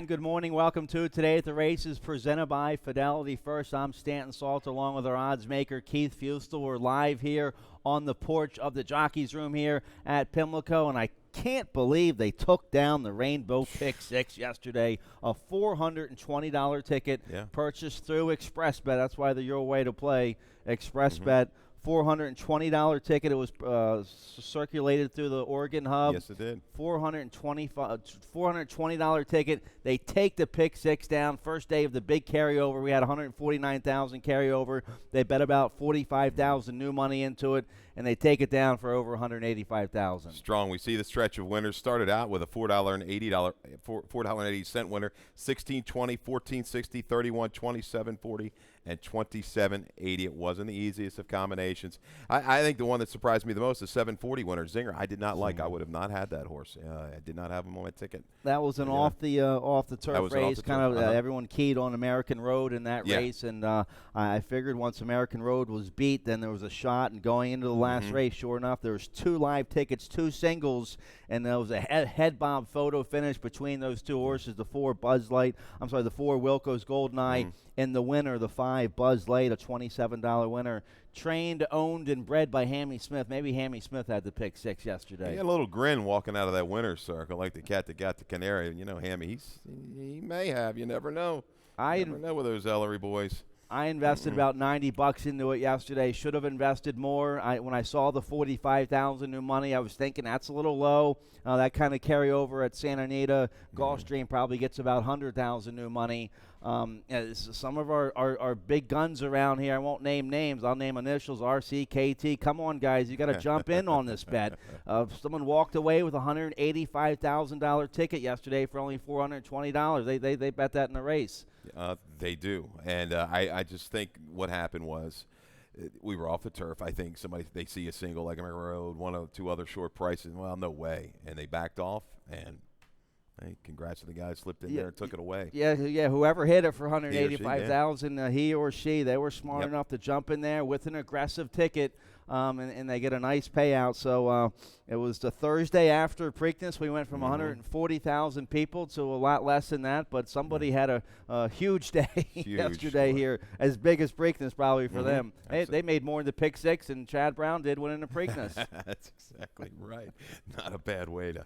Good morning. Welcome to Today at the Races, presented by Fidelity First. I'm Stanton Salter, along with our odds maker, Keith Fustel. We're live here on the porch of the Jockey's Room here at Pimlico, and I can't believe they took down the Rainbow Pick 6 yesterday. A $420 ticket purchased through ExpressBet. That's why they're your way to play ExpressBet. $420 ticket. It was circulated through the Oregon hub. Yes, it did. $420 ticket. They take the pick 6 down. First day of the big carryover. We had 149,000 carryover. They bet about 45,000 new money into it, and they take it down for over 185,000. Strong. We see the stretch of winners started out with a $4.80 winner, 16.20, 14.60, 31.20, 7.40, and 27.80. It wasn't the easiest of combinations. I think the one that surprised me the most is 7.40 winner Zinger. I did not like. I would have not had that horse. I did not have him on my ticket. That was an off the turf race. Everyone keyed on American Road in that race, and I figured once American Road was beat, then there was a shot. And going into the last race, sure enough, there was 2 live tickets, 2 singles, and there was a head bob photo finish between those 2 horses. The 4 Wilco's Goldeneye, and the winner, the 5 Buzz Light, a $27 winner. Trained, owned, and bred by Hammy Smith. Maybe Hammy Smith had the pick 6 yesterday. He had a little grin walking out of that winner's circle, like the cat that got the canary. You know, Hammy, he may have. You never know. You never know with those Ellery boys. I invested about $90 into it yesterday. Should have invested more. When I saw the 45,000 new money, I was thinking that's a little low. That kind of carryover at Santa Anita. Gulfstream probably gets about 100,000 new money. Some of our big guns around here, I won't name names. I'll name initials, RC, KT. Come on, guys. You got to jump in on this bet. Someone walked away with a $185,000 ticket yesterday for only $420. They bet that in the race. They do. And I just think what happened was we were off the turf. I think they see a single like American Road, 1 or 2 other short prices. Well, no way. And they backed off, and hey, congrats to the guy who slipped in there and took it away. Yeah. Whoever hit it for $185,000, he or she, they were smart enough to jump in there with an aggressive ticket, and they get a nice payout. So it was the Thursday after Preakness. We went from 140,000 people to a lot less than that, but somebody had a huge day yesterday here, as big as Preakness probably for them. They made more in the pick 6 than Chad Brown did winning the Preakness. That's exactly right. Not a bad way to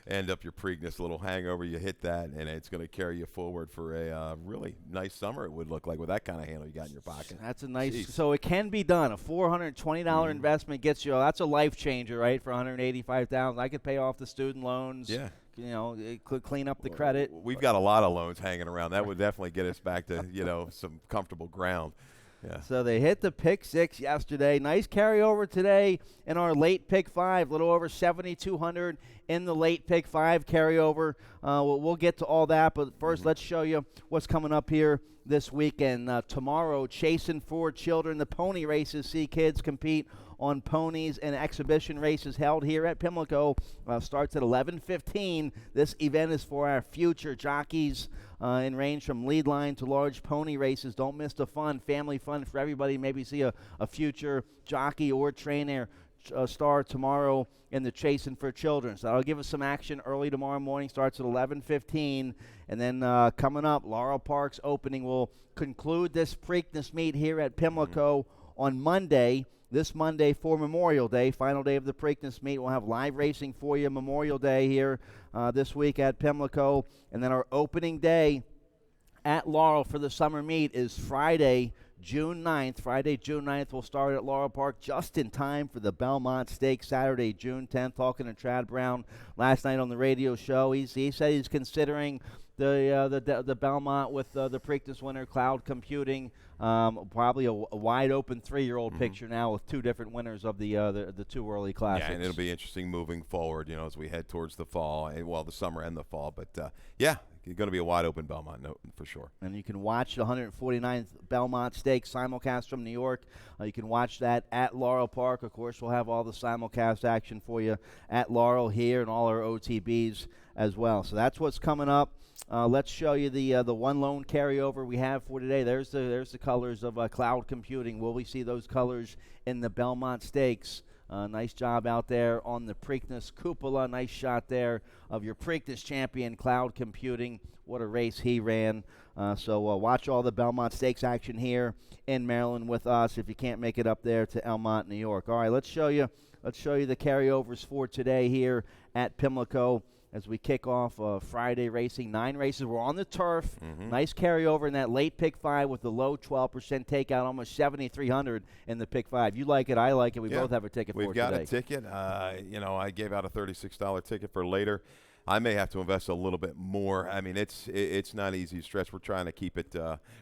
end up your Preakness, a little hangover. You hit that, and it's going to carry you forward for a really nice summer, it would look like, with that kind of handle you got in your pocket. That's a nice – so it can be done. A $420 investment gets you – that's a life changer, right, for $185,000. I could pay off the student loans. Yeah. It could clean up the credit. We've got a lot of loans hanging around. That would definitely get us back to, some comfortable ground. Yeah. So they hit the pick 6 yesterday. Nice carryover today in our late pick 5. A little over 7,200 in the late pick 5 carryover. We'll get to all that, but first let's show you what's coming up here this weekend. Tomorrow, Chasing for Children. The pony races see kids compete on ponies and exhibition races held here at Pimlico. Starts at 11:15. This event is for our future jockeys in range from lead line to large pony races. Don't miss the fun, family fun for everybody. Maybe see a future jockey or trainer star tomorrow in the Chasing for Children. So that'll give us some action early tomorrow morning. Starts at 11:15. And then coming up, Laurel Park's opening will conclude this Preakness meet here at Pimlico on Monday. This Monday for Memorial Day, final day of the Preakness meet. We'll have live racing for you Memorial Day here this week at Pimlico. And then our opening day at Laurel for the summer meet is Friday, June 9th. Friday, June 9th, we'll start at Laurel Park just in time for the Belmont Stakes Saturday, June 10th. Talking to Chad Brown last night on the radio show. He said he's considering the Belmont with the Preakness winner, Cloud Computing. Probably a wide open 3-year-old picture now with 2 different winners of the 2 early classics. Yeah, and it'll be interesting moving forward, as we head towards the fall, the summer and the fall. But it's going to be a wide open Belmont, for sure. And you can watch the 149th Belmont Stakes simulcast from New York. You can watch that at Laurel Park. Of course, we'll have all the simulcast action for you at Laurel here and all our OTBs as well. So that's what's coming up. Let's show you the one lone carryover we have for today. There's the colors of Cloud Computing. Will we see those colors in the Belmont Stakes Nice job out there on the Preakness Cupola. Nice shot there of your Preakness champion, Cloud Computing. What a race he ran. So watch all the Belmont Stakes action here in Maryland with us if you can't make it up there to Elmont, New York. All right, let's show you the carryovers for today here at Pimlico as we kick off Friday racing. 9 races. We're on the turf. Nice carryover in that late pick 5 with the low 12% takeout, almost 7,300 in the pick 5. You like it, I like it. We both have a ticket for it today. We've got a ticket. I gave out a $36 ticket for later. I may have to invest a little bit more. I mean, it's not easy to stretch. We're trying to keep it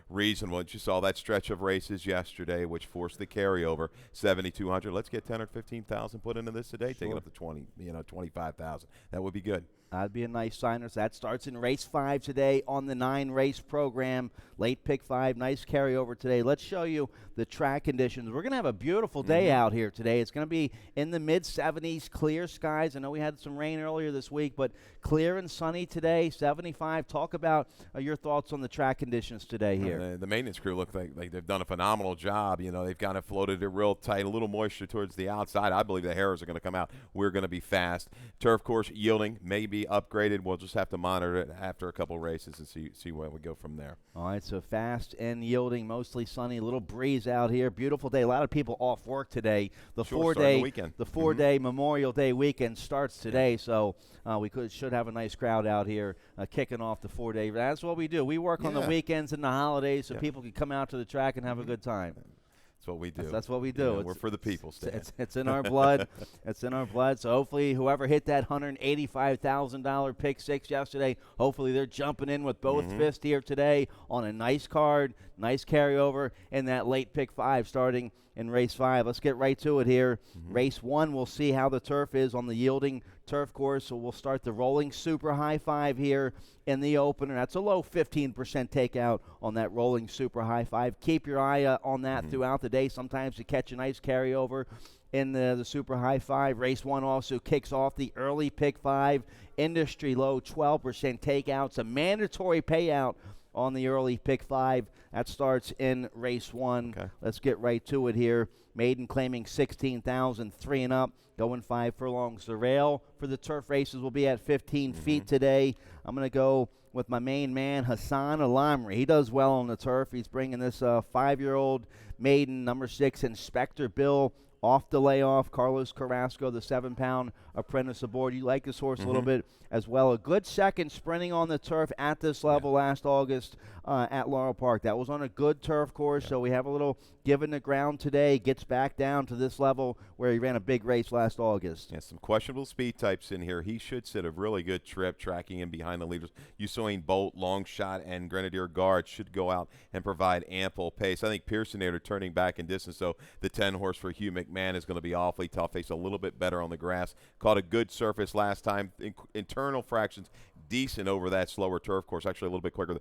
reasonable. You saw that stretch of races yesterday, which forced the carryover, 7,200. Let's get 10 or 15,000 put into this today. Take it up to 25,000. That would be good. That'd be a nice signer. So that starts in race 5 today on the 9-race program. Late pick 5, nice carryover today. Let's show you the track conditions. We're going to have a beautiful day out here today. It's going to be in the mid-70s, clear skies. I know we had some rain earlier this week, but clear and sunny today, 75. Talk about your thoughts on the track conditions today here. The maintenance crew look like they've done a phenomenal job. They've kind of floated it real tight, a little moisture towards the outside. I believe the hairs are going to come out. We're going to be fast. Turf course yielding, maybe upgraded. We'll just have to monitor it after a couple races and see where we go from there. All right, so fast and yielding, mostly sunny, a little breeze out here. Beautiful day. A lot of people off work today. The four-day Memorial Day weekend starts today, so we should have a nice crowd out here kicking off the 4-day. That's what we do. We work on the weekends and the holidays so people can come out to the track and have a good time. That's what we do. That's what we do. We're for the people, Stan. It's in our blood. It's in our blood. So hopefully whoever hit that $185,000 pick 6 yesterday, hopefully they're jumping in with both fists here today on a nice card, nice carryover in that late pick 5 starting in race 5. Let's get right to it here. Race 1, we'll see how the turf is on the yielding turf course. So we'll start the rolling super high 5 here in the opener. That's a low 15% takeout on that rolling super high 5. Keep your eye on that throughout the day. Sometimes you catch a nice carryover in the super high 5. Race 1 also kicks off the early pick 5. Industry low 12% takeouts. A mandatory payout on the early pick 5. That starts in race 1. Okay. Let's get right to it here. Maiden claiming 16,000, 3 and up, going 5 furlongs. The rail for the turf races will be at 15 feet today. I'm going to go with my main man, Hassan Alamri. He does well on the turf. He's bringing this 5-year-old maiden, number 6, Inspector Bill, off the layoff. Carlos Carrasco, the 7-pound apprentice aboard. You like this horse a little bit as well. A good second sprinting on the turf at this level last August at Laurel Park. That was on a good turf course, so we have a little given the ground today. Gets back down to this level where he ran a big race last August. Yeah, some questionable speed types in here. He should sit a really good trip tracking in behind the leaders. Usain Bolt, Long Shot, and Grenadier Guard should go out and provide ample pace. I think Pearsonator turning back in distance, so the 10-horse for Hugh McMahon is going to be awfully tough. Face a little bit better on the grass. Caught a good surface last time. Internal fractions decent over that slower turf course, actually a little bit quicker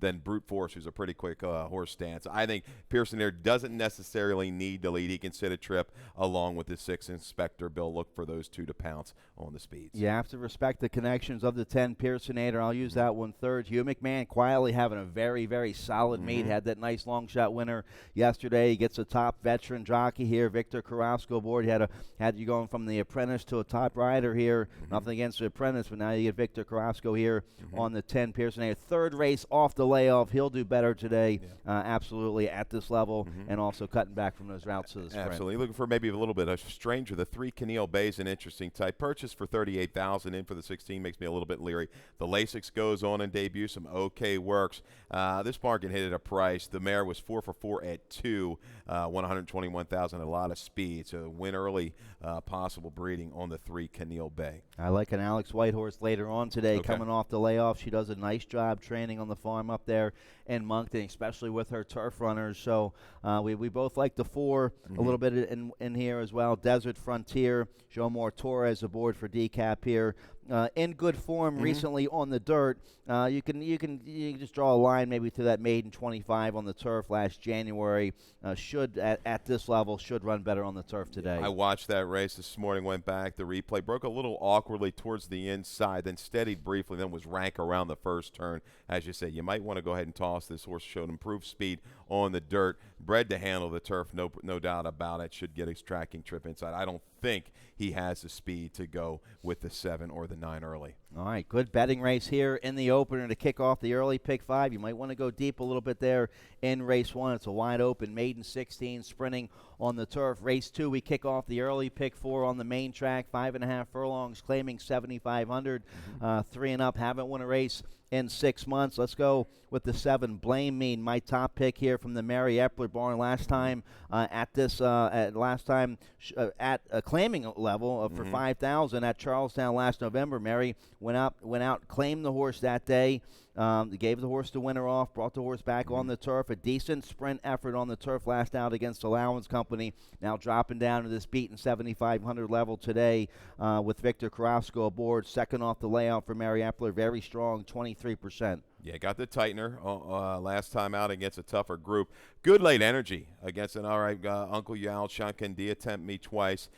than Brute Force, who's a pretty quick horse stance. I think Pearson there doesn't necessarily need to lead. He can sit a trip along with the 6 Inspector Bill. Look for those 2 to pounce on the speeds. You have to respect the connections of the 10 Pearsonator. I'll use that one third. Hugh McMahon quietly having a very, very solid meet. Had that nice long shot winner yesterday. He gets a top veteran jockey here, Victor Carrasco aboard. He had you going from the apprentice to a top rider here. Nothing against the apprentice, but now you get Victor Carrasco here on the 10 Pearsonator. Third race off the layoff. He'll do better today, absolutely, at this level, and also cutting back from those routes to the sprint. Absolutely. Looking for maybe a little bit of stranger. The 3 Keneal Bay is an interesting type. Purchase for $38,000 in for the 16 makes me a little bit leery. The Lasix goes on and debut some okay works. This bargain hit at a price. The mare was 4 for 4 at 2, $121,000, a lot of speed. So win early, possible breeding on the 3 Keneal Bay. I like an Alex Whitehorse later on today coming off the layoff. She does a nice job training on the farm up there in Moncton, especially with her turf runners. So we both like the 4 a little bit in here as well. Desert Frontier, Joe Moore Torres aboard for decap here. in good form recently on the dirt. You can just draw a line maybe to that maiden 25 on the turf last January. Should at this level should run better on the turf today. I watched that race this morning, went back, the replay, broke a little awkwardly towards the inside, then steadied briefly, then was rank around the first turn. As you say, you might want to go ahead and toss this horse. Showed improved speed on the dirt, bred to handle the turf, no doubt about it. Should get his tracking trip inside. I don't think he has the speed to go with the 7 or the 9 early. All right, good betting race here in the opener to kick off the early pick 5. You might want to go deep a little bit there in race 1. It's a wide open maiden 16 sprinting on the turf. Race 2, we kick off the early pick 4 on the main track, 5.5 furlongs, claiming 7,500. 3 and up, haven't won a race in 6 months. Let's go with the 7, Blame Me, my top pick here from the Mary Epler barn. Last time at a claiming level for 5,000 at Charlestown last November. Mary went out, claimed the horse that day. Gave the horse the winner off, brought the horse back on the turf. A decent sprint effort on the turf last out against Allowance Company. Now dropping down to this beaten 7,500 level today with Victor Carrasco aboard. Second off the layout for Mary Epler. Very strong, 23%. Yeah, got the tightener last time out against a tougher group. Good late energy against an all right Uncle Yao Shankendi Tempt Me Twice.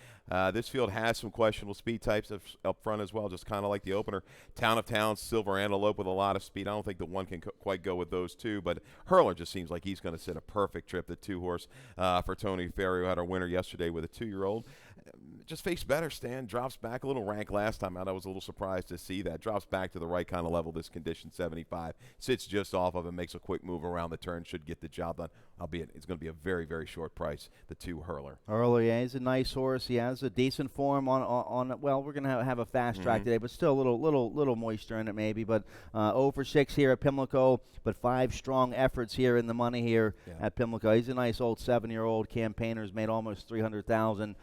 This field has some questionable speed types up front as well, just kind of like the opener. Town of Towns, Silver Antelope with a lot of speed. I don't think the one can quite go with those two, but Hurler just seems like he's going to sit a perfect trip. The 2-horse for Tony Ferry, who had our winner yesterday with a 2-year-old. Just faced better, Stan. Drops back a little rank last time out. I was a little surprised to see that. Drops back to the right kind of level, this condition, 75. Sits just off of it, makes a quick move around the turn, should get the job done. Albeit it's going to be a very, very short price, the 2 Hurler. Hurler, yeah, he's a nice horse. He has a decent form on well, we're going to have a fast track today, but still a little moisture in it maybe. But 0 for 6 here at Pimlico, but 5 strong efforts here in the money here at Pimlico. He's a nice old 7-year-old campaigner who's made almost 300,000.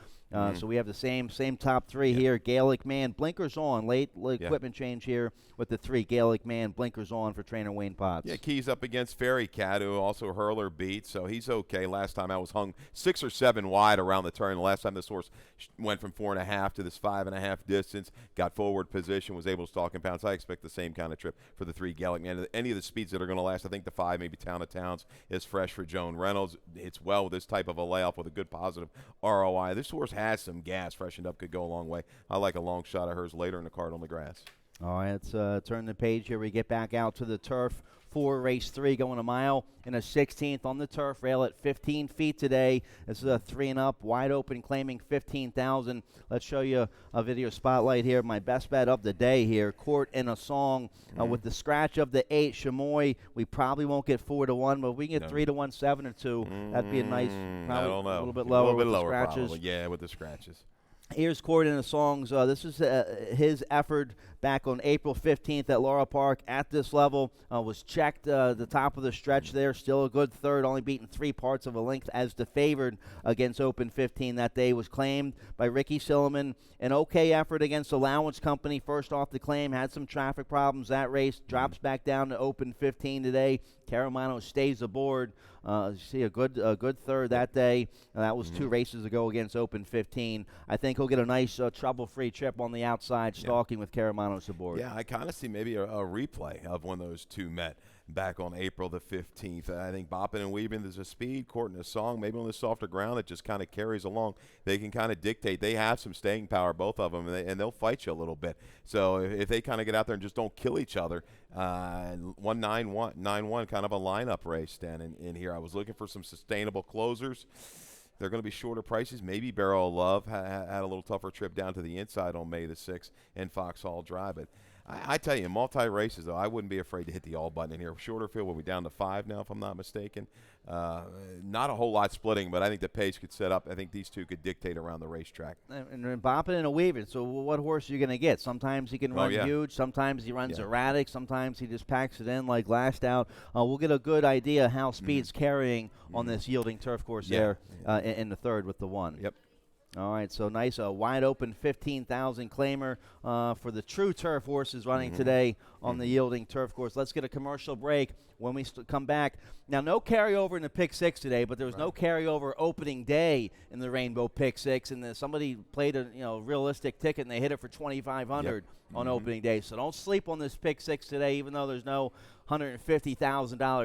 So we have the same top 3 here. Gaelic Man, blinkers on. Late equipment change here with the 3. Gaelic Man, blinkers on for trainer Wayne Potts. Yeah, keys up against Fairy Cat, who also Hurler beat, so he's okay. Last time I was hung 6 or 7 wide around the turn. The last time this horse went from 4.5 to this 5.5 distance, got forward position, was able to stalk and pounce. I expect the same kind of trip for the 3 Gaelic Man. Any of the speeds that are going to last, I think the 5, maybe Town of Towns, is fresh for Joan Reynolds. It's well with this type of a layoff with a good positive ROI. This horse has some gas, freshened up, could go a long way. I like a long shot of hers later in the card on the grass. All right, let's turn the page here. We get back out to the turf for race 3, going a mile and a 16th on the turf rail at 15 feet today. This is a 3 and up, wide open, claiming 15,000. Let's show you a video spotlight here. My best bet of the day here, Court in a Song with the scratch of the 8 Chamois. We probably won't get 4 to 1, but we can get 3 to 1, 7 or 2. That'd be a nice, I don't know. A little bit lower with the scratches. Probably. Yeah, with the scratches. Here's Court in the Songs. This is his effort back on April 15th at Laurel Park at this level. Was checked the top of the stretch there. Still a good third, only beaten 3 parts of a length as the favored against Open 15 that day. Was claimed by Ricky Silliman. An okay effort against Allowance Company. First off the claim, had some traffic problems that race. Drops back down to Open 15 today. Caramano stays aboard. You see a good third that day. That was 2 races ago against Open 15. I think he'll get a nice trouble-free trip on the outside, stalking with Caramano aboard. Yeah, I kind of see maybe a replay of when those 2 met back on April the 15th. I think bopping and weaving, there's a speed, Court in a Song, maybe on the softer ground it just kind of carries along. They can kind of dictate. They have some staying power, both of them, and they'll fight you a little bit. So if they kind of get out there and just don't kill each other, 1-9-1 kind of a lineup race, Stan, in here. I was looking for some sustainable closers. They're going to be shorter prices. Maybe Barrel of Love had a little tougher trip down to the inside on May the 6th in Foxhall Drive. But I tell you, multi-races, though, I wouldn't be afraid to hit the all button in here. Shorter field, we'll be down to 5 now, if I'm not mistaken. Not a whole lot splitting, but I think the pace could set up. I think these 2 could dictate around the racetrack. And bopping and a weaving. So what horse are you going to get? Sometimes he can run huge. Sometimes he runs erratic. Sometimes he just packs it in like last out. We'll get a good idea how speed's carrying on this yielding turf course there in the third with the 1. Yep. All right, so nice, wide open 15,000 claimer for the true turf horses running today on the yielding turf course. Let's get a commercial break. When we come back, now no carryover in the Pick 6 today, but there was no carryover opening day in the Rainbow Pick 6, and somebody played a realistic ticket and they hit it for 2,500. on opening day. So don't sleep on this pick six today, even though there's no $150,000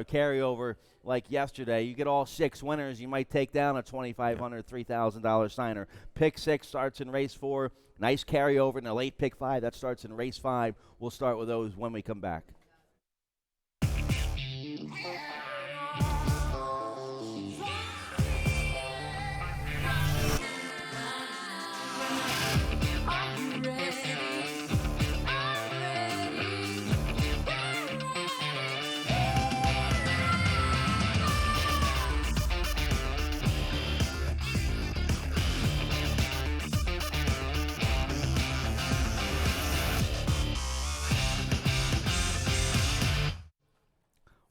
carryover like yesterday. You get all 6 winners, you might take down a $2,500, $3,000 signer. Pick six starts in race 4. Nice carryover in the late pick 5. That starts in race 5. We'll start with those when we come back.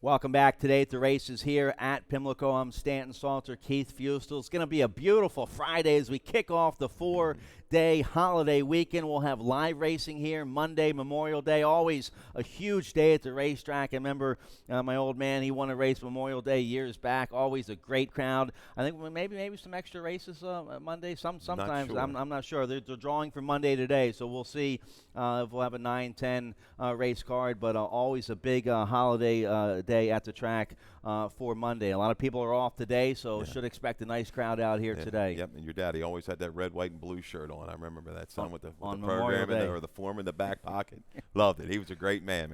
Welcome back today at the races here at Pimlico. I'm Stanton Salter, Keith Fustel. It's going to be a beautiful Friday as we kick off the 4-day holiday weekend. We'll have live racing here Monday, Memorial Day. Always a huge day at the racetrack. I remember my old man, he won a race Memorial Day years back. Always a great crowd. I think maybe some extra races Monday. Sometimes sure. I'm not sure. They're drawing for Monday today, so we'll see if we'll have a 9-10 race card. But always a big holiday day at the track for Monday. A lot of people are off today, so should expect a nice crowd out here today. Yep, and your daddy always had that red, white, and blue shirt on. I remember that son with the Memorial program Day. or the form in the back pocket. Loved it. He was a great man.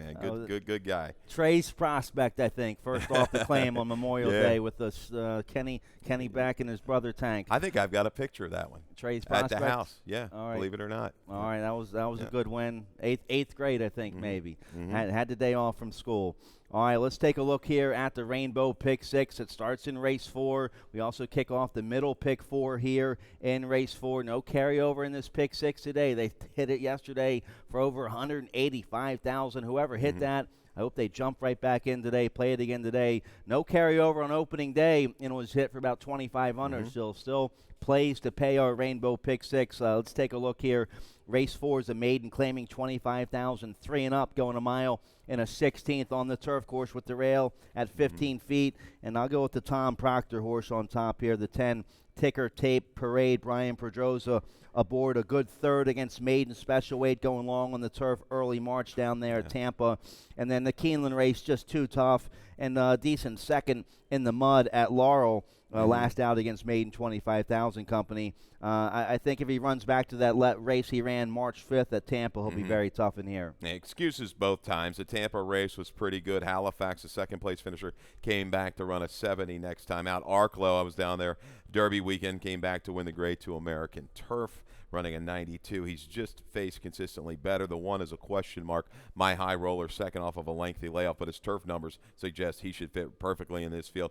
Good guy. Trey's prospect, I think, first off the claim on Memorial Day with the Kenny back and his brother Tank. I think I've got a picture of that one. Trey's prospect at the house. Yeah, all right. Believe it or not. All right, that was a good win. Eighth grade, I think, maybe. Had the day off from school. All right, let's take a look here at the Rainbow Pick 6. It starts in race 4. We also kick off the middle pick 4 here in race 4. No carryover in this pick 6 today. They hit it yesterday for over $185,000. Whoever hit that, I hope they jump right back in today, play it again today. No carryover on opening day, and it was hit for about $2,500. Still plays to pay our Rainbow Pick 6. Let's take a look here. Race 4 is a maiden claiming $25,000, 3 and up, going a mile and a 16th on the turf course with the rail at 15 feet. And I'll go with the Tom Proctor horse on top here, the 10 Ticker Tape Parade. Brian Pedroza aboard, a good third against maiden special weight, going long on the turf early March down there at Tampa. And then the Keeneland race, just too tough, and a decent second in the mud at Laurel. Last out against maiden 25,000 company. I think if he runs back to that race he ran March 5th at Tampa, he'll be very tough in here. Yeah, excuses both times. The Tampa race was pretty good. Halifax, the second-place finisher, came back to run a 70 next time out. Arklow, I was down there, Derby weekend, came back to win the Grade 2 American Turf, running a 92. He's just faced consistently better. The one is a question mark. My High Roller, second off of a lengthy layoff, but his turf numbers suggest he should fit perfectly in this field.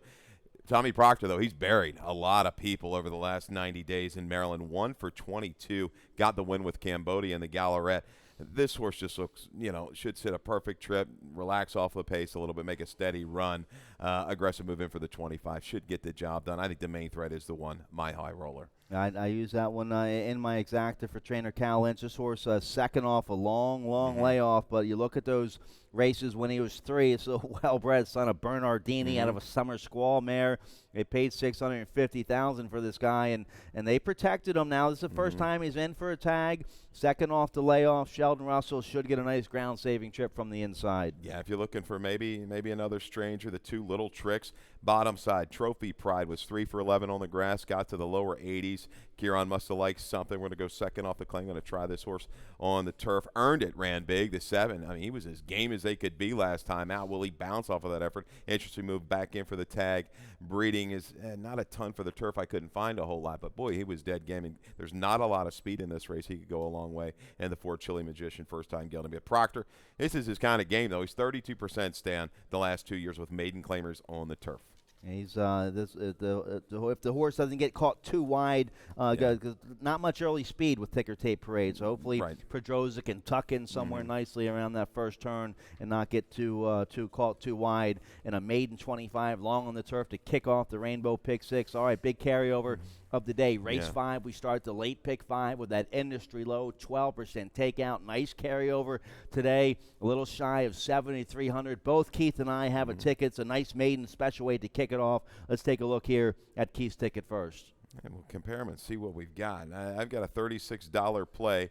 Tommy Proctor, though, he's buried a lot of people over the last 90 days in Maryland. 1 for 22, got the win with Cambodia and the Gallarette. This horse just looks, should sit a perfect trip, relax off the pace a little bit, make a steady run, aggressive move in for the 25. Should get the job done. I think the main threat is the one, My High Roller. I use that one in my exacta for trainer Cal Lynch. This horse second off a long layoff, but you look at those races when he was 3. It's a well-bred son of Bernardini out of a Summer Squall mare. They paid $650,000 for this guy, and they protected him. Now this is the first time he's in for a tag. Second off the layoff, Sheldon Russell should get a nice ground-saving trip from the inside. Yeah, if you're looking for maybe another stranger, the 2 little tricks. Bottom side, Trophy Pride was 3 for 11 on the grass, got to the lower 80s. Kieran must have liked something. We're going to go second off the claim. Going to try this horse on the turf. Earned it, ran big, the 7. I mean, he was as game as they could be last time out. Will he bounce off of that effort? Interesting move back in for the tag. Breeding is not a ton for the turf. I couldn't find a whole lot, but boy, he was dead game. And there's not a lot of speed in this race. He could go a long way. And the 4 Chili Magician, first time gelding. But Proctor, this is his kind of game, though. He's 32% stand the last 2 years with maiden claimers on the turf. He's if the horse doesn't get caught too wide, not much early speed with Ticker Tape Parade. So hopefully Pedroza can tuck in somewhere nicely around that first turn and not get too caught too wide. And a maiden 25 long on the turf to kick off the Rainbow Pick 6. All right, big carryover of the day. Race 5, we start the late pick 5 with that industry low 12% takeout. Nice carryover today, a little shy of 7,300. Both Keith and I have a ticket. It's a nice maiden special weight to kick it off. Let's take a look here at Keith's ticket first. And we'll compare them and see what we've got. I've got a $36 play.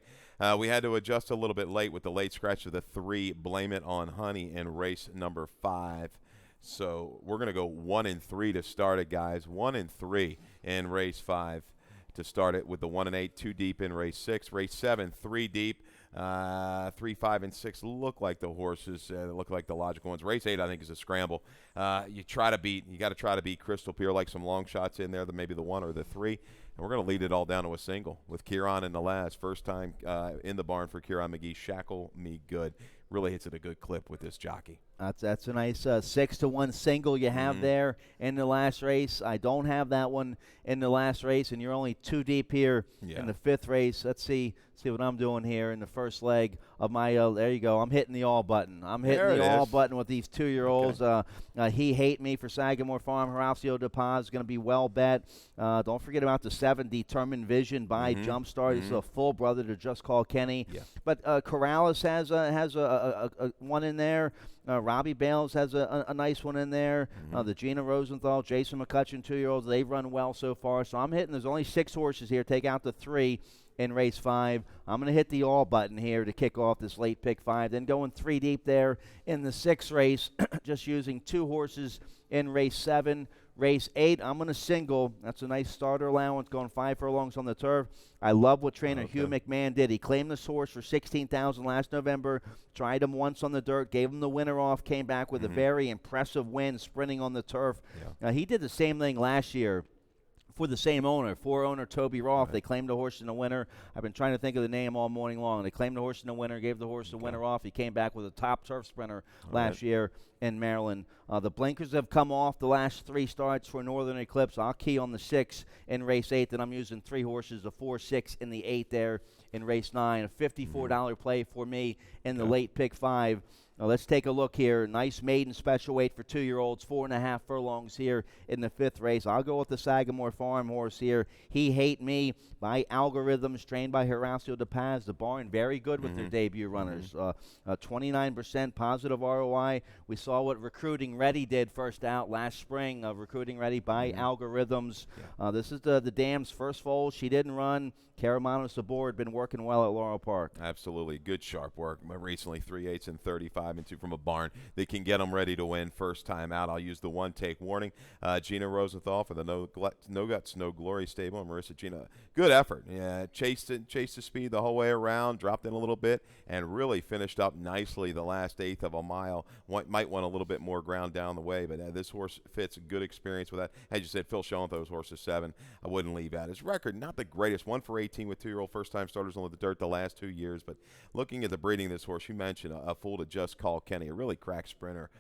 We had to adjust a little bit late with the late scratch of the 3, Blame It on Honey in race number 5. So we're going to go 1 and 3 to start it, guys. 1 and 3 in race 5 to start it with the 1 and 8, 2 deep in race 6. Race 7, 3 deep. 3, 5, and 6 look like the horses. Look like the logical ones. Race 8, I think, is a scramble. You got to try to beat Crystal Pier, like some long shots in there, maybe the 1 or the 3. And we're going to lead it all down to a single with Kieran in the last. First time in the barn for Kieran McGee. Shackle Me Good. Really hits it a good clip with this jockey. That's a nice 6-1 single you have there in the last race. I don't have that one in the last race, and you're only 2 deep here in the 5th race. Let's see what I'm doing here in the first leg of my there you go. I'm hitting the all button. I'm hitting the all button with these 2-year-olds. Okay. He Hate Me for Sagamore Farm. Horacio De Paz is going to be well bet. Don't forget about the 7, Determined Vision by Jumpstart. This is a full brother to Just Call Kenny. Yeah. But Corrales has a one in there. Robbie Bales has a nice one in there. The Gina Rosenthal, Jason McCutcheon 2-year-olds, they've run well so far. So I'm hitting, there's only 6 horses here. Take out the 3 in race 5. I'm going to hit the all button here to kick off this late pick 5. Then going 3 deep there in the 6th race, just using 2 horses in race 7. Race 8, I'm going to single. That's a nice starter allowance, going 5 furlongs on the turf. I love what trainer Hugh McMahon did. He claimed this horse for $16,000 last November, tried him once on the dirt, gave him the winner off, came back with a very impressive win sprinting on the turf. He did the same thing last year for the same owner, owner Toby Roth. Right. They claimed the horse in the winner. I've been trying to think of the name all morning long. They claimed the horse in the winner, gave the horse the winner off. He came back with a top turf sprinter last year in Maryland. The blinkers have come off the last 3 starts for Northern Eclipse. I'll key on the 6 in race 8. Then I'm using 3 horses, the 4, 6, and the 8 there in race 9. A $54 play for me in the late pick 5. Now let's take a look here. Nice maiden special weight for 2-year-olds, 4.5 furlongs here in the 5th race. I'll go with the Sagamore Farm horse here. He Hate Me by Algorithms, trained by Horacio De Paz. The barn very good with their debut runners. 29% positive ROI. We saw what Recruiting Ready did first out last spring. Recruiting Ready by Algorithms. This is the dam's first foal. She didn't run. Caramanos aboard, been working well at Laurel Park. Absolutely. Good, sharp work. Recently, 3/8 and 35 and 2 from a barn. They can get them ready to win first time out. I'll use the 1-take warning. Gina Rosenthal for the No Guts, No Glory stable. Marissa Gina, good effort. Yeah, chased the speed the whole way around, dropped in a little bit, and really finished up nicely the last 1/8 of a mile. Might want a little bit more ground down the way, but this horse fits a good experience with that. As you said, Phil Schoenthal horse is 7. I wouldn't leave out. His record, not the greatest. 1 for 18 with 2-year-old first-time starters on the dirt the last 2 years. But looking at the breeding of this horse, you mentioned a fool to Just Call Kenny, a really crack sprinter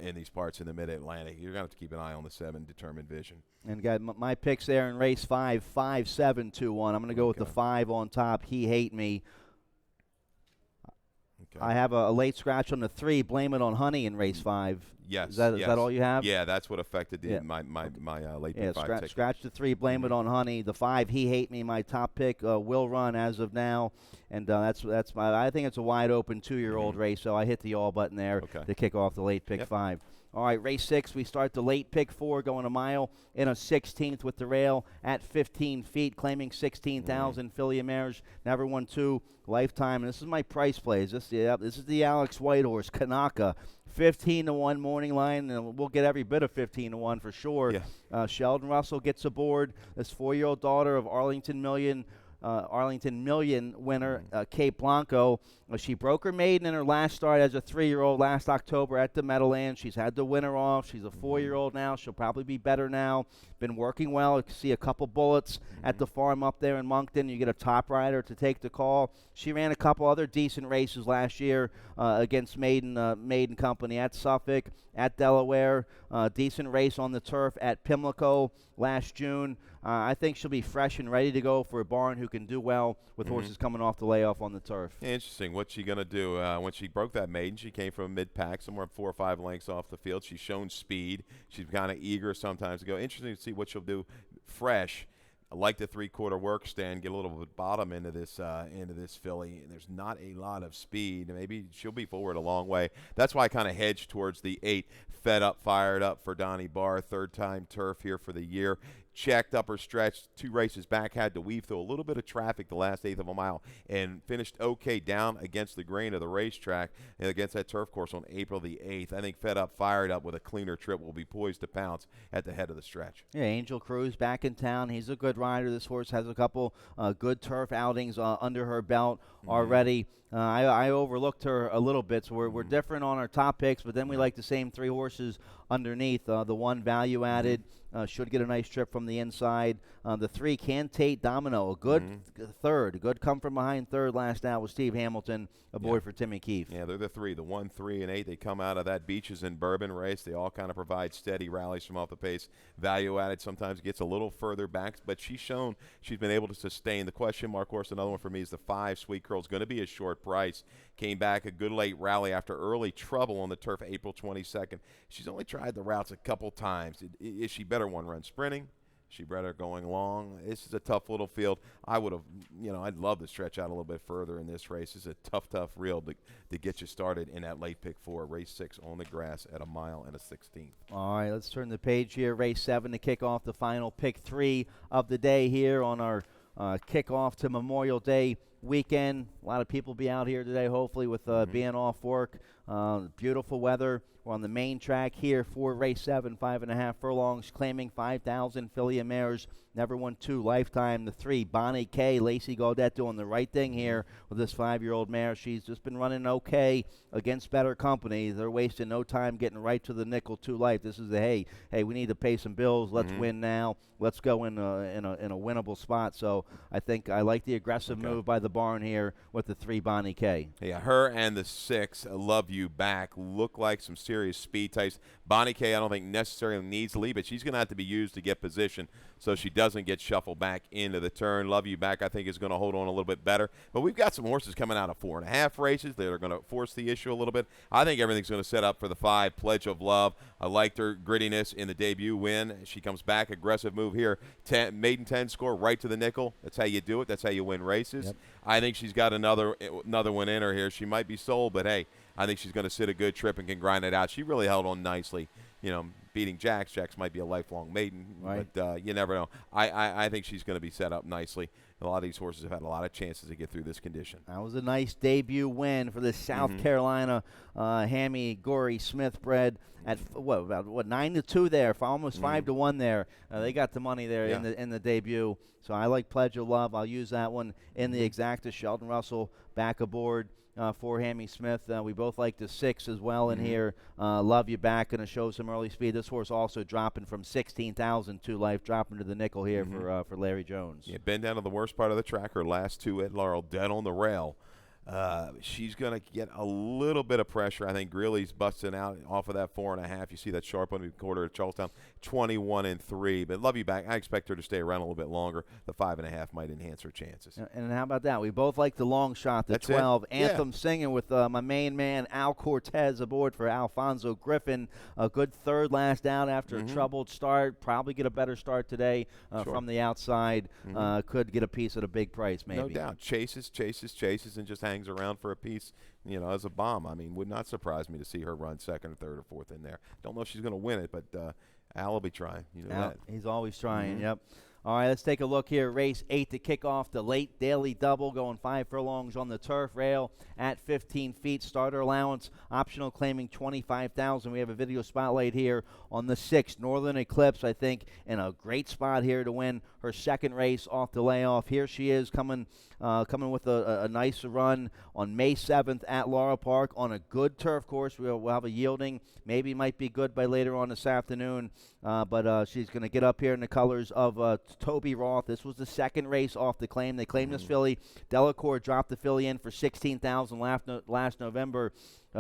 in these parts in the Mid-Atlantic. You're going to have to keep an eye on the 7, Determined Vision. And got my picks there in race 5, 5, 7, 2, 1. I'm going to go with the 5 on top. He Hate Me. Okay. I have a late scratch on the 3, Blame It on Honey in race 5. Yes. Is that all you have? Yeah, that's what affected my late pick 5 ticket. Scratch the 3, Blame It on Honey. The 5, He Hate Me, my top pick, will run as of now. And that's I think it's a wide open 2-year-old race, so I hit the all button there to kick off the late pick 5. All right, race 6, we start the late pick 4, going a mile in a 16th with the rail at 15 feet, claiming 16,000. Filly Mares, never won 2 lifetime. And this is my price plays. This is the Alex White horse, Kanaka. 15-1 morning line, and we'll get every bit of 15-1 for sure. Yeah. Sheldon Russell gets aboard. This 4-year-old daughter of Arlington Million winner, Kate Blanco. She broke her maiden in her last start as a 3-year-old last October at the Meadowlands. She's had the winner off. She's a 4-year-old now. She'll probably be better now. Been working well. You can see a couple bullets at the farm up there in Moncton. You get a top rider to take the call. She ran a couple other decent races last year against Maiden Company at Suffolk, at Delaware. Decent race on the turf at Pimlico last June. I think she'll be fresh and ready to go for a barn who can do well with horses coming off the layoff on the turf. Interesting. What's she going to do? When she broke that maiden, she came from mid-pack, somewhere 4 or 5 lengths off the field. She's shown speed. She's kind of eager sometimes to go. Interesting to see what she'll do fresh. I like the 3/4 work stand, get a little bit bottom into this filly. There's not a lot of speed. Maybe she'll be forward a long way. That's why I kind of hedged towards the 8. Fed Up, Fired Up for Donnie Barr, 3rd-time turf here for the year. checked up her stretch. 2 races back, had to weave through a little bit of traffic the last eighth of a mile and finished okay down against the grain of the racetrack and against that turf course on April the 8th. I think Fed Up, Fired Up with a cleaner trip will be poised to pounce at the head of the stretch. Yeah, Angel Cruz back in town. He's a good rider. This horse has a couple good turf outings under her belt already. I overlooked her a little bit, so we're different on our top picks, but then we like the same 3 horses underneath. The 1 value added should get a nice trip from the inside. The 3 Cantate Domino, a good third, a good come from behind third last out with Steve Hamilton aboard for Timmy Keefe. Yeah, they're the 3, the 1, 3, and 8. They come out of that Beaches and Bourbon race. They all kind of provide steady rallies from off the pace. Value added sometimes gets a little further back, but she's shown she's been able to sustain. The question mark horse, another one for me, is the 5 Sweet Curl. It's going to be a short price. Came back a good late rally after early trouble on the turf April 22nd. She's only tried the routes a couple times. Is she better one run sprinting? She better going long. This is a tough little field. I would have, I'd love to stretch out a little bit further in this race. It's a tough reel to get you started in that late pick 4, race 6 on the grass at 1 mile and a 16th. All right, let's turn the page here. Race 7 to kick off the final pick 3 of the day here on our kickoff to Memorial Day weekend. A lot of people be out here today, hopefully, with being off work. Beautiful weather. We're on the main track here for race 7, 5.5 furlongs, claiming 5,000 filly and mares. Never won 2 lifetime. The 3, Bonnie K. Lacey Gaudette doing the right thing here with this 5-year-old mare. She's just been running okay against better company. They're wasting no time getting right to the nickel 2 life. This is the, hey, we need to pay some bills. Let's win now. Let's go in a winnable spot. So I think I like the aggressive move by the barn here with the 3, Bonnie K. Yeah, her and the 6, Love You Back, look like some serious speed types. Bonnie K, I don't think necessarily needs to lead, but she's going to have to be used to get position so she doesn't get shuffled back into the turn. Love You Back, I think, is going to hold on a little bit better. But we've got some horses coming out of 4.5 races that are going to force the issue a little bit. I think everything's going to set up for the 5, Pledge of Love. I liked her grittiness in the debut win. She comes back, aggressive move here. Maiden 10 score right to the nickel. That's how you do it. That's how you win races. Yep. I think she's got another one in her here. She might be sold, but hey, I think she's going to sit a good trip and can grind it out. She really held on nicely, beating Jax. Jax might be a lifelong maiden, right, but you never know. I think she's going to be set up nicely. A lot of these horses have had a lot of chances to get through this condition. That was a nice debut win for the South Carolina Hammy Gory Smith bred at what 9-2 there, for almost 5-1 there. They got the money there in the debut. So I like Pledge of Love. I'll use that one in the exacta. Sheldon Russell back aboard for Hammy Smith. We both like the 6 as well in here. Love You Back, going to show some early speed. This horse also dropping from 16,000 to life, dropping to the nickel here for Larry Jones. Yeah, been down to the worst part of the track. Her last 2 at Laurel, dead on the rail. She's going to get a little bit of pressure. I think Greeley's busting out off of that 4.5. You see that sharp one we quarter at Charlestown, 21-3. But Love You Back, I expect her to stay around a little bit longer. The 5.5 might enhance her chances. And how about that? We both like the long shot, the 12. Anthem Singing with my main man, Al Cortez, aboard for Alfonso Griffin. A good third last out after a troubled start. Probably get a better start today from the outside. Could get a piece at a big price, maybe. No doubt. Chases, and just hangs around for a piece, as a bomb. I mean, would not surprise me to see her run 2nd or 3rd or 4th in there. Don't know if she's going to win it, but Al will be trying. That. He's always trying, yep. All right, let's take a look here. Race 8 to kick off the late daily double, going 5 furlongs on the turf rail at 15 feet. Starter allowance, optional claiming $25,000. We have a video spotlight here on the 6th. Northern Eclipse, I think, in a great spot here to win her 2nd race off the layoff. Here she is coming with a nice run on May 7th at Laurel Park on a good turf course. We'll have a yielding. Maybe might be good by later on this afternoon. But she's going to get up here in the colors of Toby Roth. This was the 2nd race off the claim. They claimed this filly. Delacour dropped the filly in for $16,000 last November.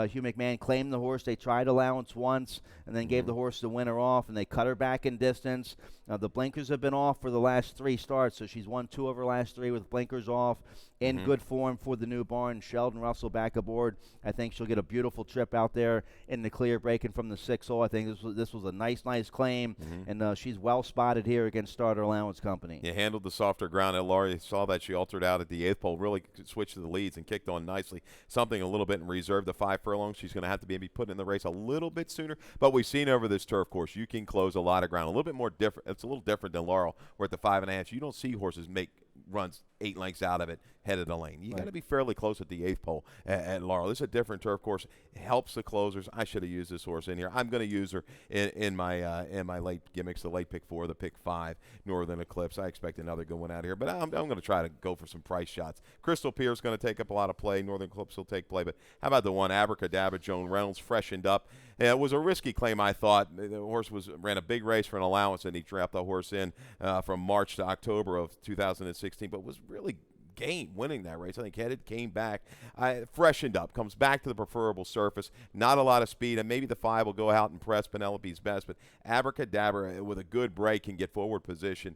Hugh McMahon claimed the horse. They tried allowance once and then gave the horse the winner off, and they cut her back in distance. The blinkers have been off for the last 3 starts, so she's won 2 of her last 3 with blinkers off. In good form for the new barn. Sheldon Russell back aboard. I think she'll get a beautiful trip out there in the clear, breaking from the 6-hole. I think this was a nice claim, and she's well spotted here against Starter Allowance Company. Yeah, handled the softer ground at Laurie. Saw that she altered out at the 8th pole, really switched to the leads and kicked on nicely. Something a little bit in reserve. The 5 5 furlongs. She's going to have to be put in the race a little bit sooner. But we've seen over this turf course, you can close a lot of ground. A little bit more different. It's a little different than Laurel, where at the 5.5, you don't see horses make runs 8 lengths out of it, head of the lane. You got to be fairly close at the 8th pole at Laurel. This is a different turf course. It helps the closers. I should have used this horse in here. I'm going to use her in my late gimmicks, the late pick 4, the pick 5, Northern Eclipse. I expect another good one out here, but I'm going to try to go for some price shots. Crystal Pier is going to take up a lot of play. Northern Eclipse will take play, but how about the one Abracadabra, Joan Reynolds, freshened up? It was a risky claim, I thought. The horse ran a big race for an allowance, and he trapped the horse in from March to October of 2016, but was really winning that race. I think headed, came back, freshened up, comes back to the preferable surface. Not a lot of speed, and maybe the 5 will go out and press Penelope's Best, but Abracadabra with a good break can get forward position.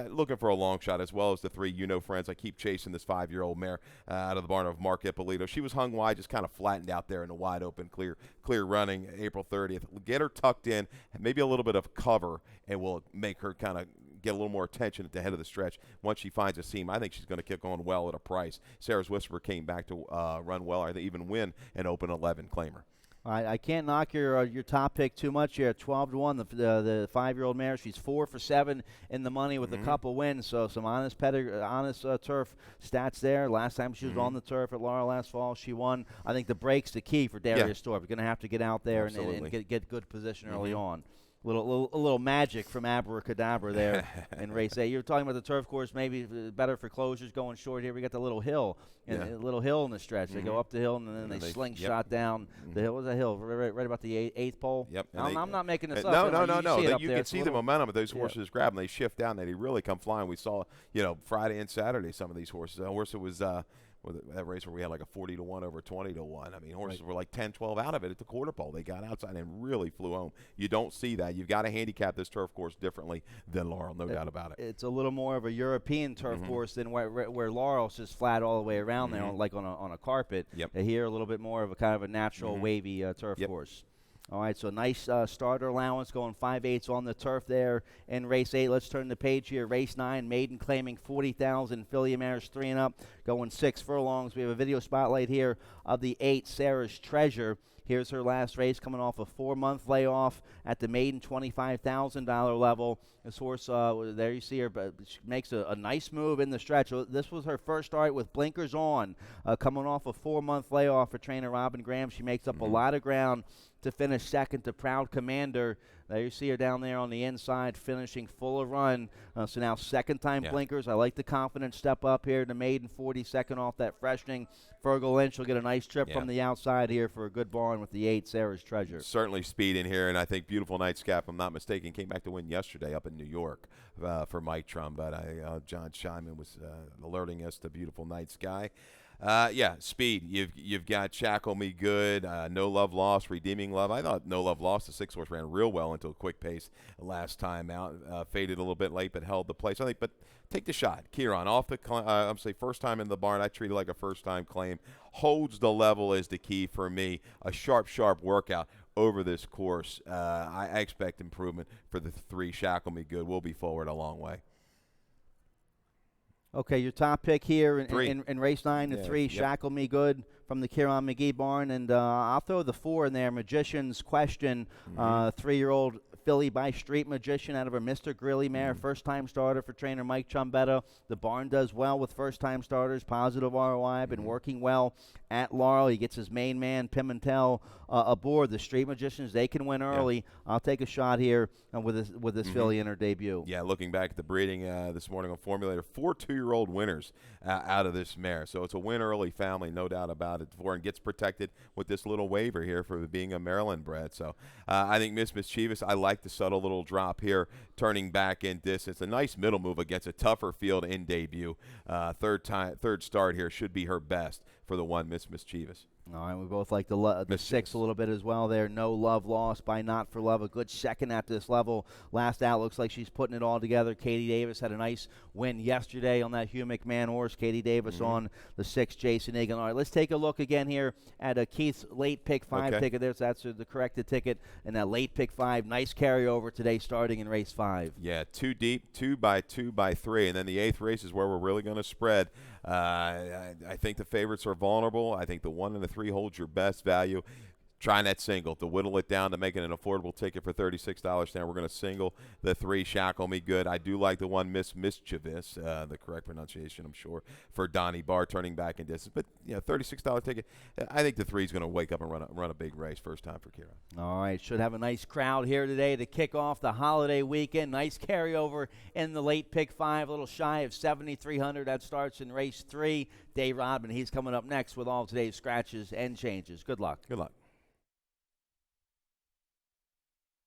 Looking for a long shot, as well as the 3 Friends. I keep chasing this 5-year-old mare out of the barn of Mark Ippolito. She was hung wide, just kind of flattened out there in a wide open, clear running April 30th. Get her tucked in, maybe a little bit of cover, and we'll make her kind of get a little more attention at the head of the stretch. Once she finds a seam, I think she's going to kick on well at a price. Sarah's Whisper came back to run well, or they even win an open 11 claimer. I can't knock your top pick too much here. 12-1, the 5-year-old mare. She's 4 for 7 in the money with a couple wins. So some honest turf stats there. Last time she was on the turf at Laurel last fall, she won. I think the break's the key for Darius Thorpe. You're going to have to get out there and get good position early on. A little magic from Abracadabra there in race 8. You were talking about the turf course, maybe better for closers going short here. We got the little hill, a little hill in the stretch. They go up the hill and then they slingshot down the hill. What's that hill? Right about the 8th pole. Yep. I'm not making this up. No. You can see the momentum of those horses grab them. They shift down. They really come flying. We saw, Friday and Saturday some of these horses. The horse was that race where we had like a 40-1 over 20-1. I mean, horses were like 10, 12 out of it at the quarter pole. They got outside and really flew home. You don't see that. You've got to handicap this turf course differently than Laurel, no doubt about it. It's a little more of a European turf course than where Laurel's just flat all the way around there, like on a carpet. Here, a little bit more of a kind of a natural wavy turf course. All right, so nice starter allowance going 5/8 on the turf there in race 8. Let's turn the page here. Race 9, maiden claiming 40,000. Filly mares 3 and up, going 6 furlongs. We have a video spotlight here of the 8, Sarah's Treasure. Here's her last race, coming off a 4-month layoff at the maiden $25,000 level. This horse, there you see her, but she makes a nice move in the stretch. This was her first start with blinkers on, coming off a 4-month layoff for trainer Robin Graham. She makes up a lot of ground to finish second to Proud Commander. There you see her down there on the inside, finishing full of run. So now second-time blinkers. I like the confident step up here to maiden 42nd off that freshening. Fergal Lynch will get a nice trip from the outside here for a good barn with the 8, Sarah's Treasure. Certainly speed in here, and I think Beautiful Night Sky, if I'm not mistaken, came back to win yesterday up in New York for Mike Trum. But John Scheinman was alerting us to Beautiful Night Sky. Speed. You've got Shackle Me Good, No Love Lost, Redeeming Love. I thought No Love Lost, the 6 horse, ran real well until a quick pace last time out. Faded a little bit late, but held the place. I think, but take the shot. Kieran, off the I'm say first time in the barn. I treat it like a first-time claim. Holds the level is the key for me. A sharp workout over this course. I expect improvement for the 3, Shackle Me Good. We'll be forward a long way. Okay, your top pick here in race 9, the 3, Shackle Me Good from the Kieran McGee barn. And I'll throw the 4 in there, Magician's Question, 3-year-old filly by Street Magician out of her Mr. Grilly mare, first-time starter for trainer Mike Chumbetta. The barn does well with first-time starters, positive ROI, been working well at Laurel. He gets his main man, Pimentel, aboard. The Street Magicians, they can win early. I'll take a shot here with this filly in her debut. Yeah, looking back at the breeding this morning on Formulator, 4 2-year-old winners out of this mare. So it's a win early family, no doubt about it, and gets protected with this little waiver here for being a Maryland bred. So I think Miss Mischievous, I like the subtle little drop here, turning back in distance. A nice middle move against a tougher field in debut. Third start here should be her best for the 1, Miss Mischievous. All right, we both like the 6 a little bit as well there. No Love Lost by Not For Love. A good second at this level. Last out looks like she's putting it all together. Katie Davis had a nice win yesterday on that Hugh McMahon horse. Katie Davis on the 6, Jason Egan. All right, let's take a look again here at Keith's late pick 5 ticket there. So that's the corrected ticket. And that late pick 5, nice carryover today starting in race 5. Yeah, 2 deep, 2 by 2 by 3. And then the 8th race is where we're really going to spread. I think the favorites are vulnerable. I think the 1 and the 3 holds your best value. Trying that single to whittle it down to make it an affordable ticket for $36. Now we're going to single the 3, Shackle Me Good. I do like the one Mischievous, the correct pronunciation, I'm sure, for Donnie Barr turning back in distance. But $36 ticket. I think the 3 is going to wake up and run a big race first time for Kira. All right, should have a nice crowd here today to kick off the holiday weekend. Nice carryover in the late pick 5, a little shy of 7,300. That starts in race 3. Dave Rodman, he's coming up next with all today's scratches and changes. Good luck. Good luck.